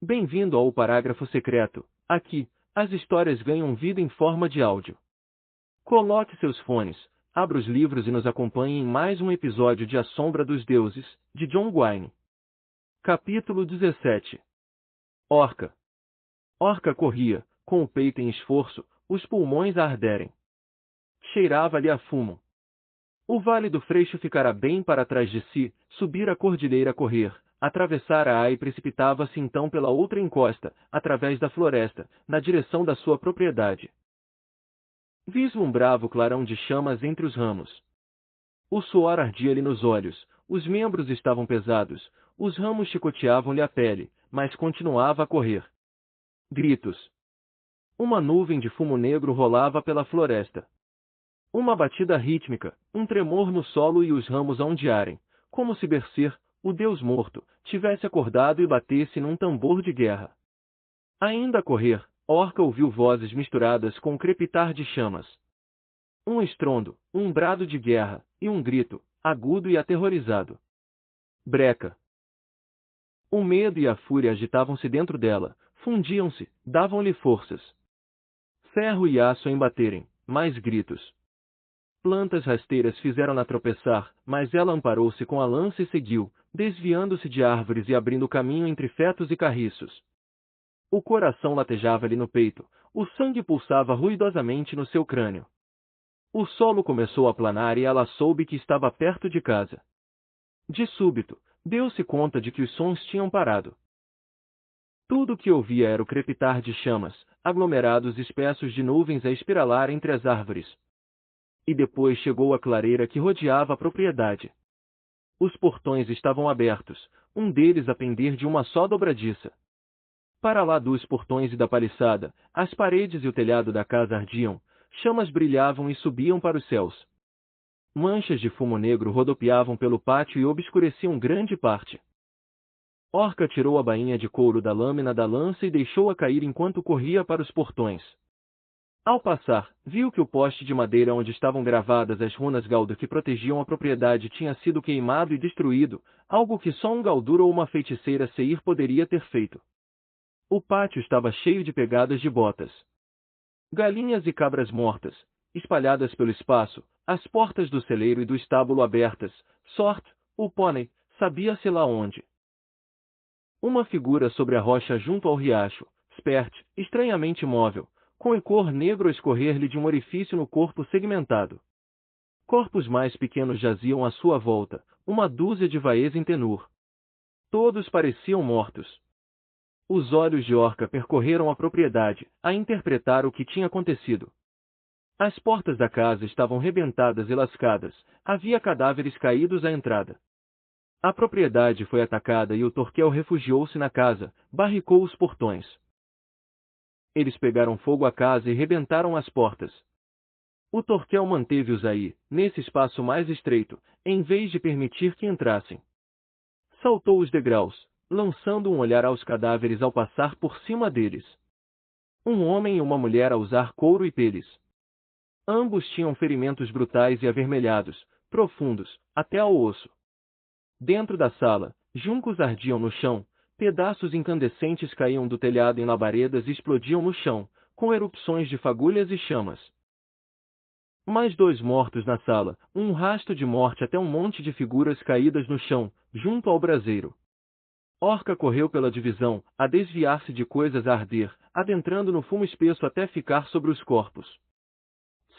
Bem-vindo ao Parágrafo Secreto. Aqui, as histórias ganham vida em forma de áudio. Coloque seus fones, abra os livros e nos acompanhe em mais um episódio de A Sombra dos Deuses, de John Gwynne. Capítulo 17. Orca. Orca corria, com o peito em esforço, os pulmões a arderem. Cheirava-lhe a fumo. O Vale do Freixo ficara bem para trás de si, subir a cordilheira a correr, atravessara-a e precipitava-se então pela outra encosta, através da floresta, na direção da sua propriedade. Vislumbrava o clarão de chamas entre os ramos. O suor ardia-lhe nos olhos, os membros estavam pesados, os ramos chicoteavam-lhe a pele, mas continuava a correr. Gritos. Uma nuvem de fumo negro rolava pela floresta. Uma batida rítmica, um tremor no solo e os ramos a ondearem, como se Berser, o deus morto, tivesse acordado e batesse num tambor de guerra. Ainda a correr, Orca ouviu vozes misturadas com o crepitar de chamas. Um estrondo, um brado de guerra, e um grito, agudo e aterrorizado. Breca. O medo e a fúria agitavam-se dentro dela, fundiam-se, davam-lhe forças. Ferro e aço a embaterem, mais gritos. Plantas rasteiras fizeram-na tropeçar, mas ela amparou-se com a lança e seguiu, desviando-se de árvores e abrindo caminho entre fetos e carriços. O coração latejava-lhe no peito, o sangue pulsava ruidosamente no seu crânio. O solo começou a planar e ela soube que estava perto de casa. De súbito, deu-se conta de que os sons tinham parado. Tudo o que ouvia era o crepitar de chamas, aglomerados espessos de nuvens a espiralar entre as árvores. E depois chegou a clareira que rodeava a propriedade. Os portões estavam abertos, um deles a pender de uma só dobradiça. Para lá dos portões e da paliçada, as paredes e o telhado da casa ardiam, chamas brilhavam e subiam para os céus. Manchas de fumo negro rodopiavam pelo pátio e obscureciam grande parte. Orca tirou a bainha de couro da lâmina da lança e deixou-a cair enquanto corria para os portões. Ao passar, viu que o poste de madeira onde estavam gravadas as runas Gaudur que protegiam a propriedade tinha sido queimado e destruído, algo que só um Gaudur ou uma feiticeira Seir poderia ter feito. O pátio estava cheio de pegadas de botas. Galinhas e cabras mortas, espalhadas pelo espaço, as portas do celeiro e do estábulo abertas, Sort, o pônei, sabia-se lá onde. Uma figura sobre a rocha junto ao riacho, Spert, estranhamente imóvel, com icor negro a escorrer-lhe de um orifício no corpo segmentado. Corpos mais pequenos jaziam à sua volta, uma dúzia de vaês em tenur. Todos pareciam mortos. Os olhos de Orca percorreram a propriedade, a interpretar o que tinha acontecido. As portas da casa estavam rebentadas e lascadas, havia cadáveres caídos à entrada. A propriedade foi atacada e o Torquel refugiou-se na casa, barricou os portões. Eles pegaram fogo à casa e rebentaram as portas. O Torquel manteve-os aí, nesse espaço mais estreito, em vez de permitir que entrassem. Saltou os degraus, lançando um olhar aos cadáveres ao passar por cima deles. Um homem e uma mulher a usar couro e peles. Ambos tinham ferimentos brutais e avermelhados, profundos, até ao osso. Dentro da sala, juncos ardiam no chão, pedaços incandescentes caíam do telhado em labaredas e explodiam no chão, com erupções de fagulhas e chamas. Mais 2 mortos na sala, um rasto de morte até um monte de figuras caídas no chão, junto ao braseiro. Orca correu pela divisão, a desviar-se de coisas a arder, adentrando no fumo espesso até ficar sobre os corpos.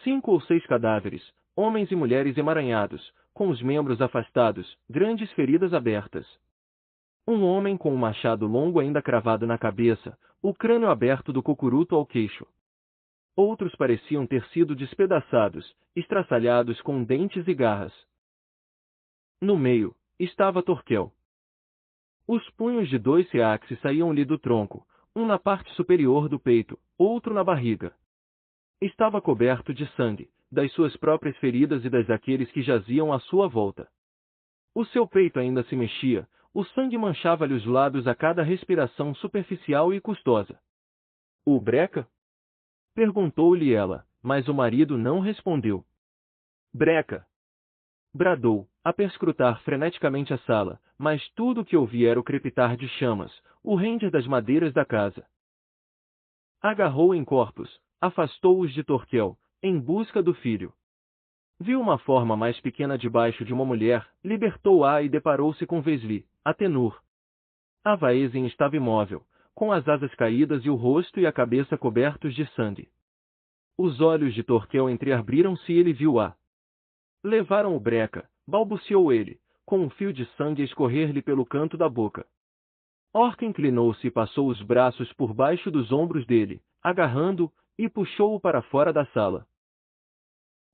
5 ou 6 cadáveres, homens e mulheres emaranhados, com os membros afastados, grandes feridas abertas. Um homem com um machado longo ainda cravado na cabeça, o crânio aberto do cocuruto ao queixo. Outros pareciam ter sido despedaçados, estraçalhados com dentes e garras. No meio, estava Torquel. Os punhos de 2 seaxes saíam-lhe do tronco, um na parte superior do peito, outro na barriga. Estava coberto de sangue, das suas próprias feridas e das daqueles que jaziam à sua volta. O seu peito ainda se mexia, o sangue manchava-lhe os lábios a cada respiração superficial e custosa. O Breca? Perguntou-lhe ela, mas o marido não respondeu. Breca! Bradou, a perscrutar freneticamente a sala, mas tudo o que ouvia era o crepitar de chamas, o render das madeiras da casa. Agarrou em corpos, afastou-os de Torquel, em busca do filho. Viu uma forma mais pequena debaixo de uma mulher, libertou-a e deparou-se com Vesli, Atenur. Avaesen estava imóvel, com as asas caídas e o rosto e a cabeça cobertos de sangue. Os olhos de Torquel entreabriram-se e ele viu-a. Levaram o breca, balbuciou ele, com um fio de sangue a escorrer-lhe pelo canto da boca. Orca inclinou-se e passou os braços por baixo dos ombros dele, agarrando-o, e puxou-o para fora da sala.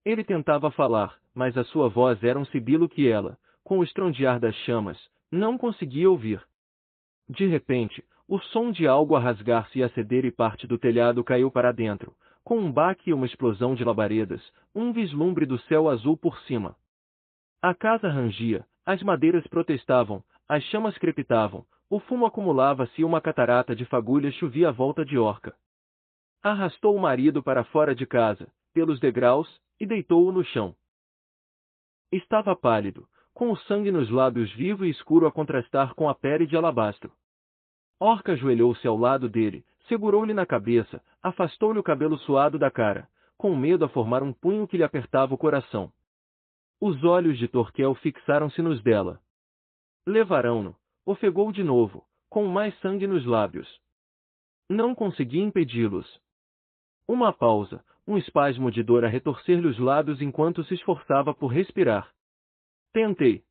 Ele tentava falar, mas a sua voz era um sibilo que ela, com o estrondear das chamas, não conseguia ouvir. De repente, o som de algo a rasgar-se e a ceder e parte do telhado caiu para dentro, com um baque e uma explosão de labaredas, um vislumbre do céu azul por cima. A casa rangia, as madeiras protestavam, as chamas crepitavam, o fumo acumulava-se e uma catarata de fagulhas chovia à volta de Orca. Arrastou o marido para fora de casa, pelos degraus, e deitou-o no chão. Estava pálido, com o sangue nos lábios vivo e escuro a contrastar com a pele de alabastro. Orca ajoelhou-se ao lado dele, segurou-lhe na cabeça, afastou-lhe o cabelo suado da cara, com medo a formar um punho que lhe apertava o coração. Os olhos de Torquel fixaram-se nos dela. Levarão-no, ofegou de novo, com mais sangue nos lábios. Não conseguia impedi-los. Uma pausa, um espasmo de dor a retorcer-lhe os lábios enquanto se esforçava por respirar. Tentei.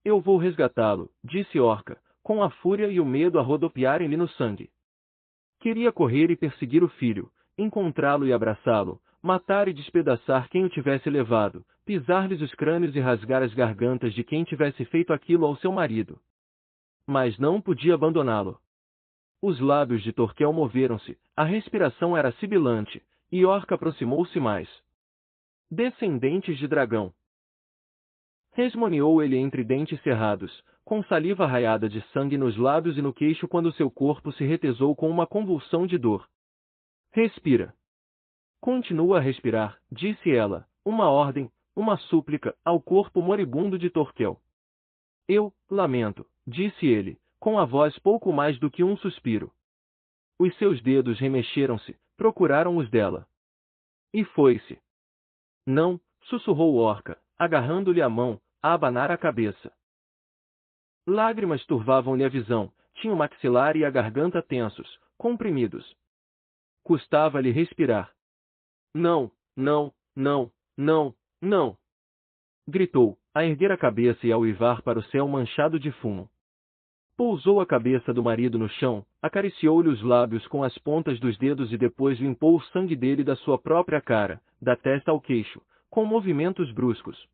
Eu vou resgatá-lo, disse Orca, com a fúria e o medo a rodopiarem-lhe no sangue. Queria correr e perseguir o filho, encontrá-lo e abraçá-lo, matar e despedaçar quem o tivesse levado, pisar-lhes os crânios e rasgar as gargantas de quem tivesse feito aquilo ao seu marido. Mas não podia abandoná-lo. Os lábios de Torquel moveram-se, a respiração era sibilante, e Orca aproximou-se mais. Descendentes de dragão. Resmungou ele entre dentes cerrados, com saliva raiada de sangue nos lábios e no queixo quando seu corpo se retesou com uma convulsão de dor. Respira. Continua a respirar, disse ela, uma ordem, uma súplica, ao corpo moribundo de Torquel. Eu lamento, disse ele, com a voz pouco mais do que um suspiro. Os seus dedos remexeram-se, procuraram os dela. E foi-se. Não, sussurrou Orca, agarrando-lhe a mão, a abanar a cabeça. Lágrimas turvavam-lhe a visão, tinha o maxilar e a garganta tensos, comprimidos. Custava-lhe respirar. Não, não, não, não, não! Gritou, a erguer a cabeça e a uivar para o céu manchado de fumo. Pousou a cabeça do marido no chão, acariciou-lhe os lábios com as pontas dos dedos e depois limpou o sangue dele da sua própria cara, da testa ao queixo, com movimentos bruscos.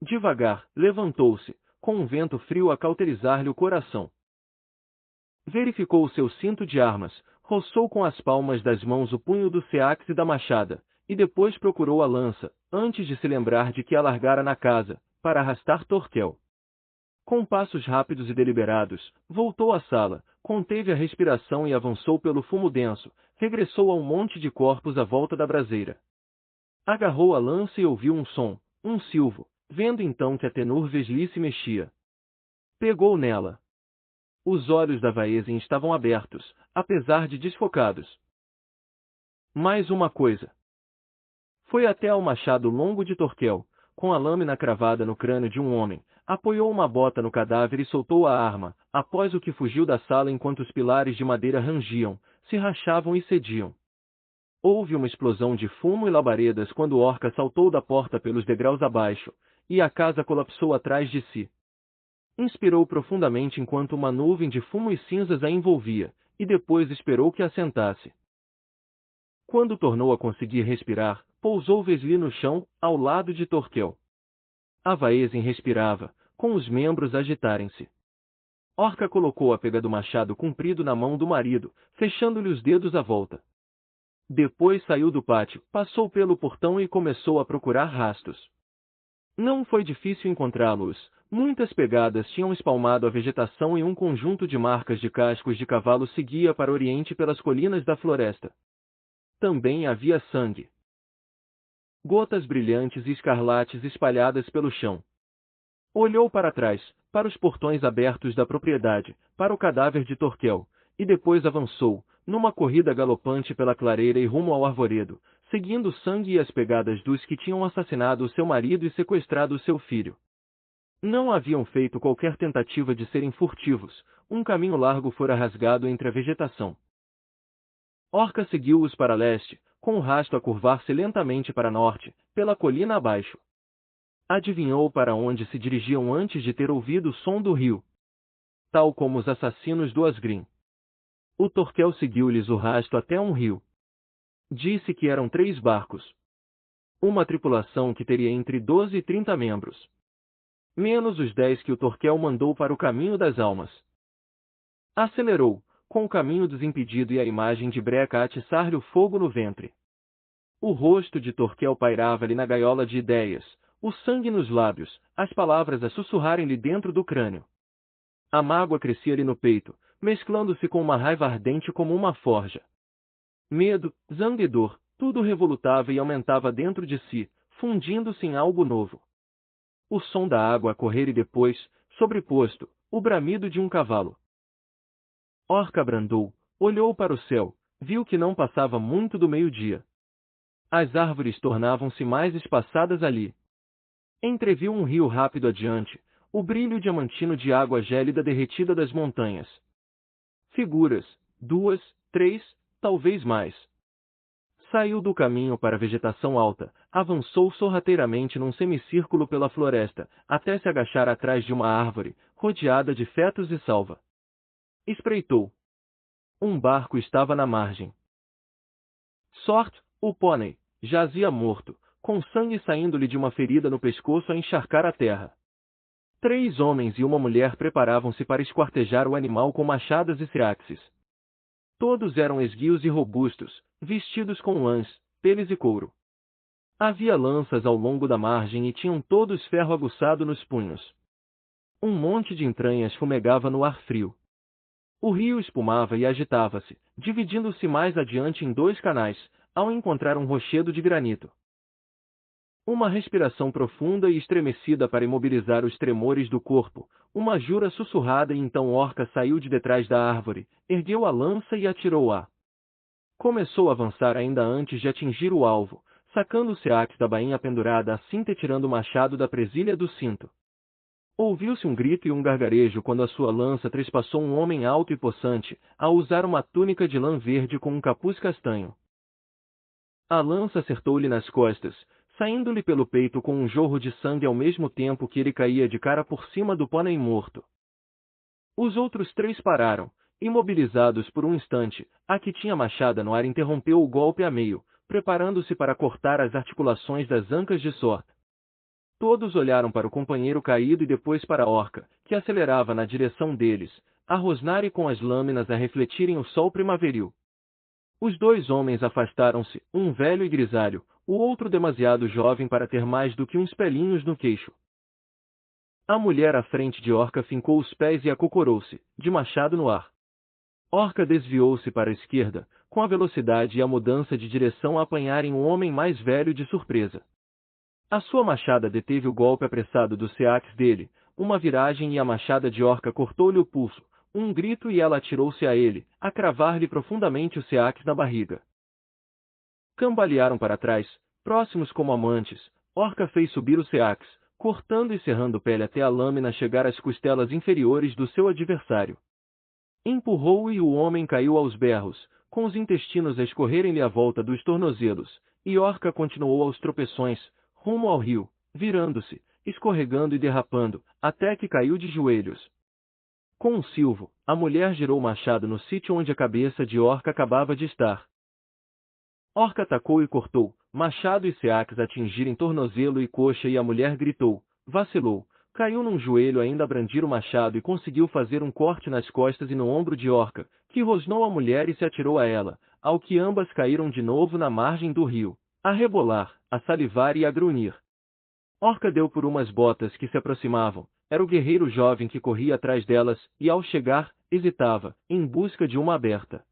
Devagar, levantou-se, com um vento frio a cauterizar-lhe o coração. Verificou o seu cinto de armas, roçou com as palmas das mãos o punho do seax e da machada, e depois procurou a lança, antes de se lembrar de que a largara na casa, para arrastar Torquel. Com passos rápidos e deliberados, voltou à sala, conteve a respiração e avançou pelo fumo denso, regressou a um monte de corpos à volta da braseira. Agarrou a lança e ouviu um som, um silvo, vendo então que Atenur Vesli se mexia. Pegou nela. Os olhos da Vaesen estavam abertos, apesar de desfocados. Mais uma coisa. Foi até ao machado longo de Torquel, com a lâmina cravada no crânio de um homem, apoiou uma bota no cadáver e soltou a arma, após o que fugiu da sala enquanto os pilares de madeira rangiam, se rachavam e cediam. Houve uma explosão de fumo e labaredas quando Orca saltou da porta pelos degraus abaixo, e a casa colapsou atrás de si. Inspirou profundamente enquanto uma nuvem de fumo e cinzas a envolvia, e depois esperou que assentasse. Quando tornou a conseguir respirar, pousou Vesli no chão, ao lado de Torquel. A Vaesen respirava, com os membros agitarem-se. Orca colocou a pega do machado comprido na mão do marido, fechando-lhe os dedos à volta. Depois saiu do pátio, passou pelo portão e começou a procurar rastros. Não foi difícil encontrá-los, muitas pegadas tinham espalmado a vegetação e um conjunto de marcas de cascos de cavalo seguia para o oriente pelas colinas da floresta. Também havia sangue. Gotas brilhantes e escarlates espalhadas pelo chão. Olhou para trás, para os portões abertos da propriedade, para o cadáver de Torquel, e depois avançou, numa corrida galopante pela clareira e rumo ao arvoredo, seguindo o sangue e as pegadas dos que tinham assassinado o seu marido e sequestrado o seu filho. Não haviam feito qualquer tentativa de serem furtivos, um caminho largo fora rasgado entre a vegetação. Orca seguiu-os para leste, com o rasto a curvar-se lentamente para norte, pela colina abaixo. Adivinhou para onde se dirigiam antes de ter ouvido o som do rio. Tal como os assassinos do Asgrim. O Torquel seguiu-lhes o rasto até um rio. Disse que eram 3 barcos. Uma tripulação que teria entre 12 e 30 membros. Menos os 10 que o Torquel mandou para o caminho das almas. Acelerou, com o caminho desimpedido e a imagem de Breca atiçar-lhe o fogo no ventre. O rosto de Torquel pairava-lhe na gaiola de ideias, o sangue nos lábios, as palavras a sussurrarem-lhe dentro do crânio. A mágoa crescia-lhe no peito, mesclando-se com uma raiva ardente como uma forja. Medo, zanga e dor, tudo revolutava e aumentava dentro de si, fundindo-se em algo novo. O som da água a correr e depois, sobreposto, o bramido de um cavalo. Orca brandou, olhou para o céu, viu que não passava muito do meio-dia. As árvores tornavam-se mais espaçadas ali. Entreviu um rio rápido adiante, o brilho diamantino de água gélida derretida das montanhas. Figuras, 2, 3, talvez mais. Saiu do caminho para a vegetação alta, avançou sorrateiramente num semicírculo pela floresta, até se agachar atrás de uma árvore, rodeada de fetos e salva. Espreitou. Um barco estava na margem. Sort, o pônei, jazia morto, com sangue saindo-lhe de uma ferida no pescoço a encharcar a terra. 3 homens e uma mulher preparavam-se para esquartejar o animal com machadas e seaxes. Todos eram esguios e robustos, vestidos com lãs, peles e couro. Havia lanças ao longo da margem e tinham todos ferro aguçado nos punhos. Um monte de entranhas fumegava no ar frio. O rio espumava e agitava-se, dividindo-se mais adiante em 2 canais, ao encontrar um rochedo de granito. Uma respiração profunda e estremecida para imobilizar os tremores do corpo, uma jura sussurrada e então Orca saiu de detrás da árvore, ergueu a lança e atirou-a. Começou a avançar ainda antes de atingir o alvo, sacando o seax da bainha pendurada assim tirando o machado da presilha do cinto. Ouviu-se um grito e um gargarejo quando a sua lança trespassou um homem alto e possante, a usar uma túnica de lã verde com um capuz castanho. A lança acertou-lhe nas costas, saindo-lhe pelo peito com um jorro de sangue ao mesmo tempo que ele caía de cara por cima do pônei morto. Os outros 3 pararam, imobilizados por um instante. A que tinha machada no ar interrompeu o golpe a meio, preparando-se para cortar as articulações das ancas de Sort. Todos olharam para o companheiro caído e depois para a Orca, que acelerava na direção deles, a rosnar e com as lâminas a refletirem o sol primaveril. Os 2 homens afastaram-se, um velho e grisalho, o outro demasiado jovem para ter mais do que uns pelinhos no queixo. A mulher à frente de Orca fincou os pés e acocorou-se, de machado no ar. Orca desviou-se para a esquerda, com a velocidade e a mudança de direção a apanharem um homem mais velho de surpresa. A sua machada deteve o golpe apressado do seax dele, uma viragem e a machada de Orca cortou-lhe o pulso, um grito e ela atirou-se a ele, a cravar-lhe profundamente o seax na barriga. Cambalearam para trás, próximos como amantes. Orca fez subir o seax, cortando e serrando pele até a lâmina chegar às costelas inferiores do seu adversário. Empurrou-o e o homem caiu aos berros, com os intestinos a escorrerem-lhe à volta dos tornozelos, e Orca continuou aos tropeções, rumo ao rio, virando-se, escorregando e derrapando, até que caiu de joelhos. Com um silvo, a mulher girou o machado no sítio onde a cabeça de Orca acabava de estar. Orca atacou e cortou, machado e seax atingirem tornozelo e coxa e a mulher gritou, vacilou, caiu num joelho ainda a brandir o machado e conseguiu fazer um corte nas costas e no ombro de Orca, que rosnou a mulher e se atirou a ela, ao que ambas caíram de novo na margem do rio, a rebolar, a salivar e a grunhir. Orca deu por umas botas que se aproximavam, era o guerreiro jovem que corria atrás delas, e ao chegar, hesitava, em busca de uma aberta.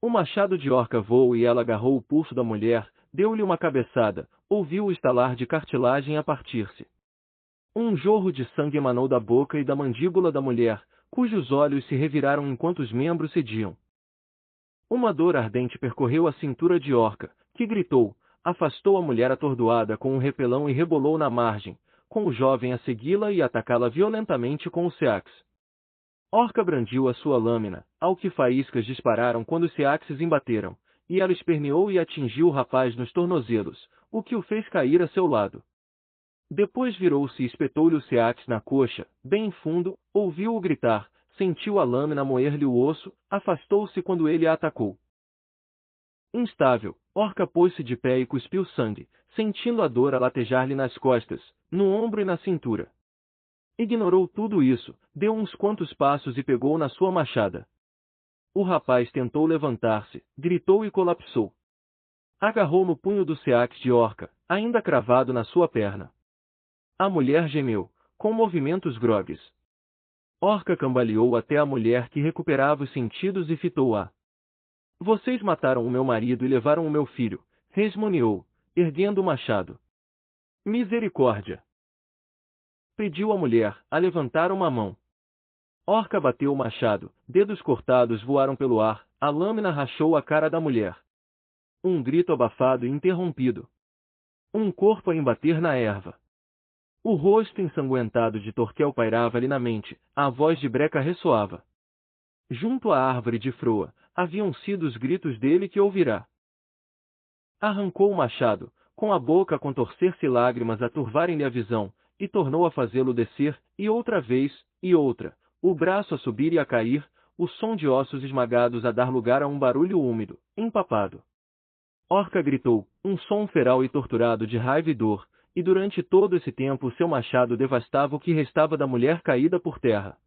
O machado de Orca voou e ela agarrou o pulso da mulher, deu-lhe uma cabeçada, ouviu o estalar de cartilagem a partir-se. Um jorro de sangue emanou da boca e da mandíbula da mulher, cujos olhos se reviraram enquanto os membros cediam. Uma dor ardente percorreu a cintura de Orca, que gritou, afastou a mulher atordoada com um repelão e rebolou na margem, com o jovem a segui-la e atacá-la violentamente com o seax. Orca brandiu a sua lâmina, ao que faíscas dispararam quando os seaxes embateram, e ela esperneou e atingiu o rapaz nos tornozelos, o que o fez cair a seu lado. Depois virou-se e espetou-lhe o seax na coxa, bem fundo, ouviu-o gritar, sentiu a lâmina moer-lhe o osso, afastou-se quando ele a atacou. Instável, Orca pôs-se de pé e cuspiu sangue, sentindo a dor a latejar-lhe nas costas, no ombro e na cintura. Ignorou tudo isso, deu uns quantos passos e pegou na sua machada. O rapaz tentou levantar-se, gritou e colapsou. Agarrou no punho do seax de Orca, ainda cravado na sua perna. A mulher gemeu, com movimentos grogues. Orca cambaleou até a mulher que recuperava os sentidos e fitou-a. Vocês mataram o meu marido e levaram o meu filho, resmungou, erguendo o machado. Misericórdia! Pediu a mulher, a levantar uma mão. Orca bateu o machado, dedos cortados voaram pelo ar, a lâmina rachou a cara da mulher. Um grito abafado e interrompido. Um corpo a embater na erva. O rosto ensanguentado de Torquel pairava-lhe na mente, a voz de Breca ressoava. Junto à árvore de Froa, haviam sido os gritos dele que ouvirá. Arrancou o machado, com a boca a contorcer-se e lágrimas a turvarem-lhe a visão, e tornou a fazê-lo descer, e outra vez, e outra, o braço a subir e a cair, o som de ossos esmagados a dar lugar a um barulho úmido, empapado. Orca gritou, um som feral e torturado de raiva e dor, e durante todo esse tempo seu machado devastava o que restava da mulher caída por terra.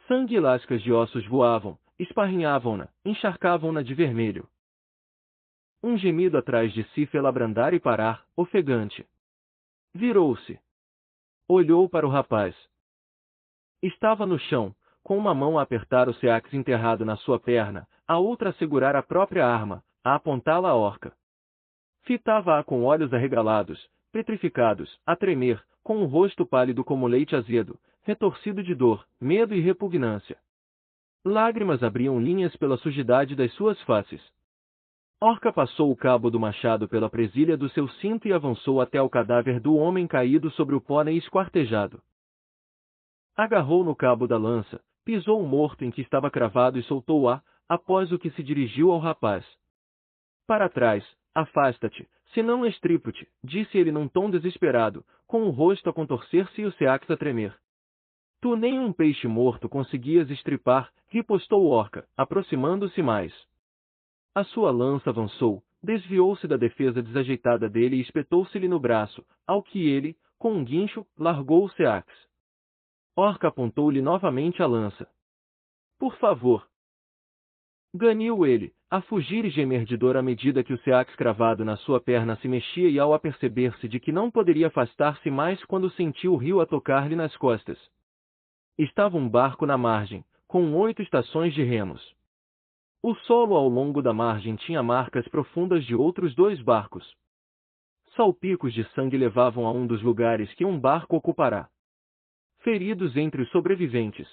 Sangue e lascas de ossos voavam, esparrinhavam-na, encharcavam-na de vermelho. Um gemido atrás de si fê-la abrandar e parar, ofegante. Virou-se. Olhou para o rapaz. Estava no chão, com uma mão a apertar o seax enterrado na sua perna, a outra a segurar a própria arma, a apontá-la à Orca. Fitava-a com olhos arregalados, petrificados, a tremer, com o rosto pálido como leite azedo, retorcido de dor, medo e repugnância. Lágrimas abriam linhas pela sujidade das suas faces. Orca passou o cabo do machado pela presilha do seu cinto e avançou até ao cadáver do homem caído sobre o pônei esquartejado. Agarrou no cabo da lança, pisou o morto em que estava cravado e soltou-a, após o que se dirigiu ao rapaz. Para trás, afasta-te, senão estripo-te, disse ele num tom desesperado, com o rosto a contorcer-se e o seax a tremer. Tu nem um peixe morto conseguias estripar, ripostou Orca, aproximando-se mais. A sua lança avançou, desviou-se da defesa desajeitada dele e espetou-se-lhe no braço, ao que ele, com um guincho, largou o seax. Orca apontou-lhe novamente a lança. Por favor! Ganiu ele, a fugir e gemer de dor à medida que o seax cravado na sua perna se mexia e ao aperceber-se de que não poderia afastar-se mais quando sentiu o rio a tocar-lhe nas costas. Estava um barco na margem, com 8 estações de remos. O solo ao longo da margem tinha marcas profundas de outros 2 barcos. Salpicos de sangue levavam a um dos lugares que um barco ocupará. Feridos entre os sobreviventes.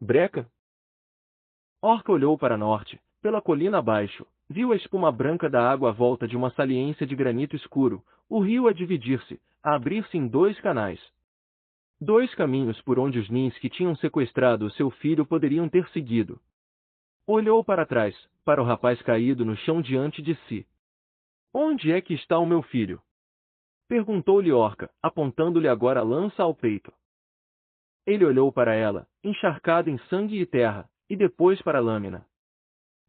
Breca? Orca olhou para norte, pela colina abaixo, viu a espuma branca da água à volta de uma saliência de granito escuro, o rio a dividir-se, a abrir-se em 2 canais. 2 caminhos por onde os Nins que tinham sequestrado o seu filho poderiam ter seguido. Olhou para trás, para o rapaz caído no chão diante de si. Onde é que está o meu filho? Perguntou-lhe Orca, apontando-lhe agora a lança ao peito. Ele olhou para ela, encharcado em sangue e terra, e depois para a lâmina.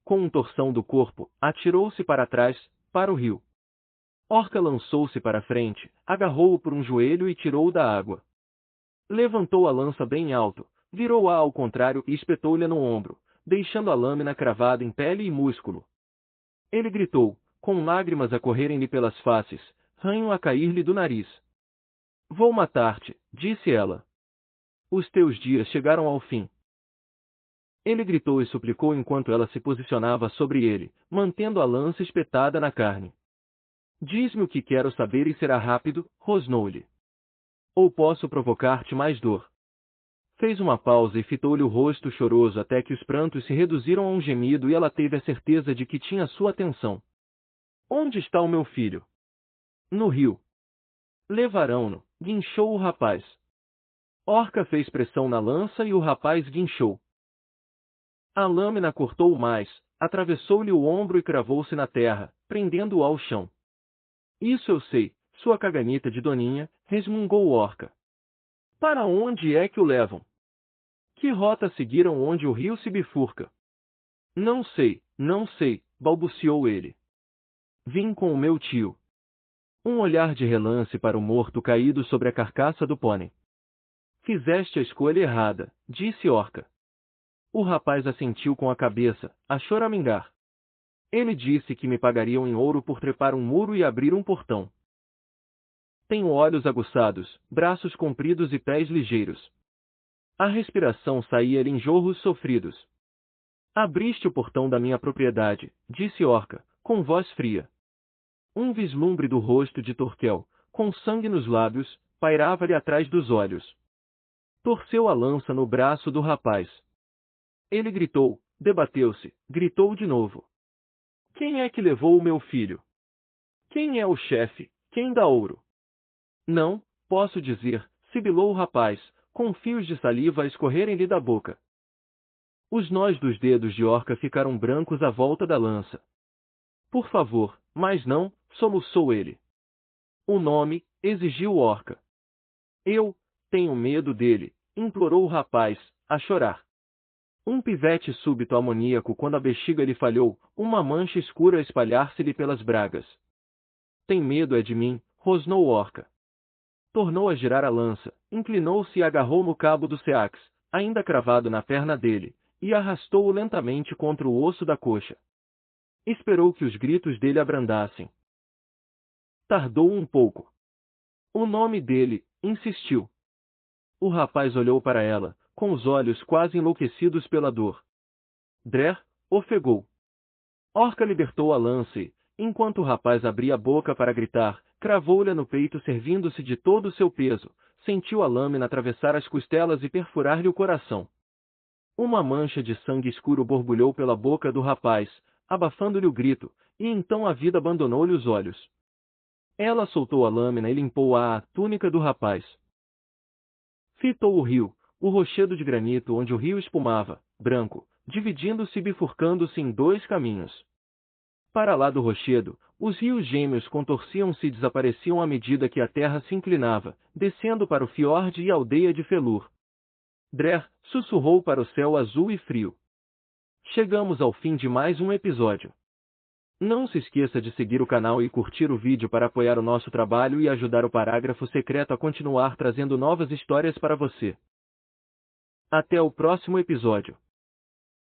Com um torção do corpo, atirou-se para trás, para o rio. Orca lançou-se para a frente, agarrou-o por um joelho e tirou-o da água. Levantou a lança bem alto, virou-a ao contrário e espetou-lhe no ombro, deixando a lâmina cravada em pele e músculo. Ele gritou, com lágrimas a correrem-lhe pelas faces, ranho a cair-lhe do nariz. Vou matar-te, disse ela. Os teus dias chegaram ao fim. Ele gritou e suplicou enquanto ela se posicionava sobre ele, mantendo a lança espetada na carne. Diz-me o que quero saber e será rápido, rosnou-lhe. Ou posso provocar-te mais dor? Fez uma pausa e fitou-lhe o rosto choroso até que os prantos se reduziram a um gemido e ela teve a certeza de que tinha sua atenção. Onde está o meu filho? No rio. Levarão-no, guinchou o rapaz. Orca fez pressão na lança e o rapaz guinchou. A lâmina cortou mais, atravessou-lhe o ombro e cravou-se na terra, prendendo-o ao chão. Isso eu sei, sua caganita de doninha, resmungou Orca. Para onde é que o levam? Que rota seguiram onde o rio se bifurca? Não sei, balbuciou ele. Vim com o meu tio. Um olhar de relance para o morto caído sobre a carcaça do pônei. Fizeste a escolha errada, disse Orca. O rapaz assentiu com a cabeça, a choramingar. Ele disse que me pagariam em ouro por trepar um muro e abrir um portão. Tenho olhos aguçados, braços compridos e pés ligeiros. A respiração saía-lhe em jorros sofridos. Abriste o portão da minha propriedade, disse Orca, com voz fria. Um vislumbre do rosto de Torquel, com sangue nos lábios, pairava-lhe atrás dos olhos. Torceu a lança no braço do rapaz. Ele gritou, debateu-se, gritou de novo. Quem é que levou o meu filho? Quem é o chefe? Quem dá ouro? Não, posso dizer, sibilou o rapaz, com fios de saliva a escorrerem-lhe da boca. Os nós dos dedos de Orca ficaram brancos à volta da lança. Por favor, mas não, soluçou ele. O nome, exigiu Orca. Eu tenho medo dele, implorou o rapaz, a chorar. Um pivete súbito amoníaco quando a bexiga lhe falhou, uma mancha escura a espalhar-se-lhe pelas bragas. Tem medo é de mim, rosnou Orca. Tornou a girar a lança, inclinou-se e agarrou no cabo do seax, ainda cravado na perna dele, e arrastou-o lentamente contra o osso da coxa. Esperou que os gritos dele abrandassem. Tardou um pouco. O nome dele, insistiu. O rapaz olhou para ela, com os olhos quase enlouquecidos pela dor. Drer, ofegou. Orca libertou a lança e, enquanto o rapaz abria a boca para gritar, cravou-lhe no peito servindo-se de todo o seu peso, sentiu a lâmina atravessar as costelas e perfurar-lhe o coração. Uma mancha de sangue escuro borbulhou pela boca do rapaz, abafando-lhe o grito, e então a vida abandonou-lhe os olhos. Ela soltou a lâmina e limpou a túnica do rapaz. Fitou o rio, o rochedo de granito onde o rio espumava, branco, dividindo-se e bifurcando-se em dois caminhos. Para lá do rochedo, os rios gêmeos contorciam-se e desapareciam à medida que a terra se inclinava, descendo para o fiord e a aldeia de Felur. Drer sussurrou para o céu azul e frio. Chegamos ao fim de mais um episódio. Não se esqueça de seguir o canal e curtir o vídeo para apoiar o nosso trabalho e ajudar o Parágrafo Secreto a continuar trazendo novas histórias para você. Até o próximo episódio.